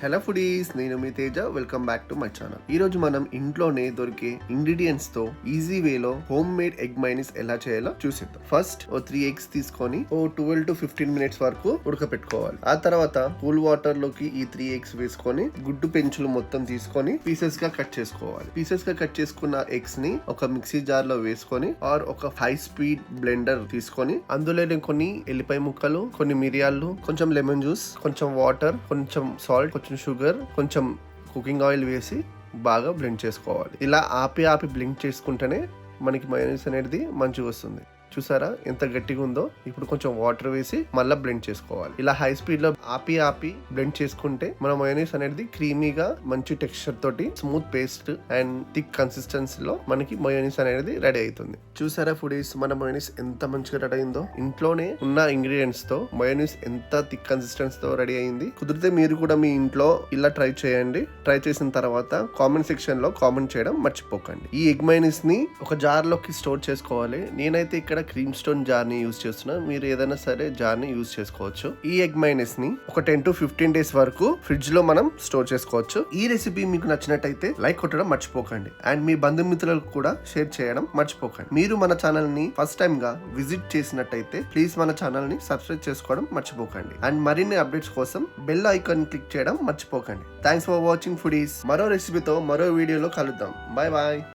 Hello foodies, నేను మీ Teja. Welcome back to my channel. ఈ రోజు మనం ఇంట్లోనే దొరికే ఇంగ్రీడియంట్స్ తో ఈజీ వేలో హోమ్ మేడ్ ఎగ్ మైనీస్ ఎలా చేయాలో చూసిద్దాం. ఫస్ట్ 3 ఎగ్స్ తీసుకొని 12 to 15 మినిట్స్ వరకు ఉడకపెట్టుకోవాలి. ఆ తర్వాత కూల్ వాటర్ లోకి ఈ 3 ఎగ్స్ వేసుకొని గుడ్డు పెంచులు మొత్తం తీసుకొని పీసెస్ గా కట్ చేసుకోవాలి. పీసెస్ గా కట్ చేసుకున్న ఎగ్స్ ని ఒక మిక్సీ జార్ లో వేసుకొని ఆర్ ఒక హై స్పీడ్ బ్లెండర్ తీసుకొని అందులోనే కొన్ని ఎల్లిపాయ ముక్కలు, కొన్ని మిరియాలు, కొంచెం లెమన్ జ్యూస్, కొంచెం వాటర్, కొంచెం సాల్ట్, కొంచెం షుగర్, కొంచెం కుకింగ్ ఆయిల్ వేసి బాగా బ్లెండ్ చేసుకోవాలి. ఇలా ఆపి బ్లెండ్ చేసుకుంటేనే మనకి మయోనీస్ అనేది మంచిగా వస్తుంది. చూసారా ఎంత గట్టిగా ఉందో? ఇప్పుడు కొంచెం వాటర్ వేసి మళ్ళీ బ్లెండ్ చేసుకోవాలి. ఇలా హై స్పీడ్ లో ఆపి బ్లెండ్ చేసుకుంటే మన మయోనీస్ అనేది క్రీమీగా మంచి టెక్స్చర్ తోటి స్మూత్ పేస్ట్ అండ్ థిక్ కన్సిస్టెన్సీలో మనకి మయోనీస్ అనేది రెడీ అవుతుంది. చూసారా ఫుడీస్, మన మయోనీస్ ఎంత మంచిగా రెడీ అయిందో? ఇంట్లోనే ఉన్న ఇంగ్రీడియంట్స్ తో మయోనీస్ ఎంత థిక్ కన్సిస్టెన్సీ తో రెడీ అయింది. కుదిరితే మీరు కూడా మీ ఇంట్లో ఇలా ట్రై చేయండి. ట్రై చేసిన తర్వాత కామెంట్ సెక్షన్ లో కామెంట్ చేయడం మర్చిపోకండి. ఈ ఎగ్ మయోనీస్ ని ఒక జార్ లోకి స్టోర్ చేసుకోవాలి. నేనైతే ఇక్కడ క్రీమ్ స్టోన్ జార్ ని యూజ్ చేస్తున్నా. మీరు ఏదైనా సరే జార్ ని యూజ్ చేసుకోవచ్చు. ఈ ఎగ్ మైనస్ ని ఒక 10 to 15 డేస్ వరకు ఫ్రిడ్జ్ లో మనం స్టోర్ చేసుకోవచ్చు. ఈ రెసిపీ మీకు నచ్చినట్టయితే లైక్ కొట్టడం మర్చిపోకండి అండ్ మీ బంధుమిత్రులకు కూడా షేర్ చేయడం మర్చిపోకండి. మీరు మన ఛానల్ ని ఫస్ట్ టైం గా విజిట్ చేసినట్టయితే ప్లీజ్ మన ఛానల్ ని సబ్స్క్రైబ్ చేసుకోవడం మర్చిపోకండి అండ్ మరిన్ని అప్డేట్స్ కోసం బెల్ ఐకాన్ క్లిక్ చేయడం మర్చిపోకండి. Thanks for watching foodies. మరో రెసిపీతో మరో వీడియోలో కలుద్దాం. Bye bye.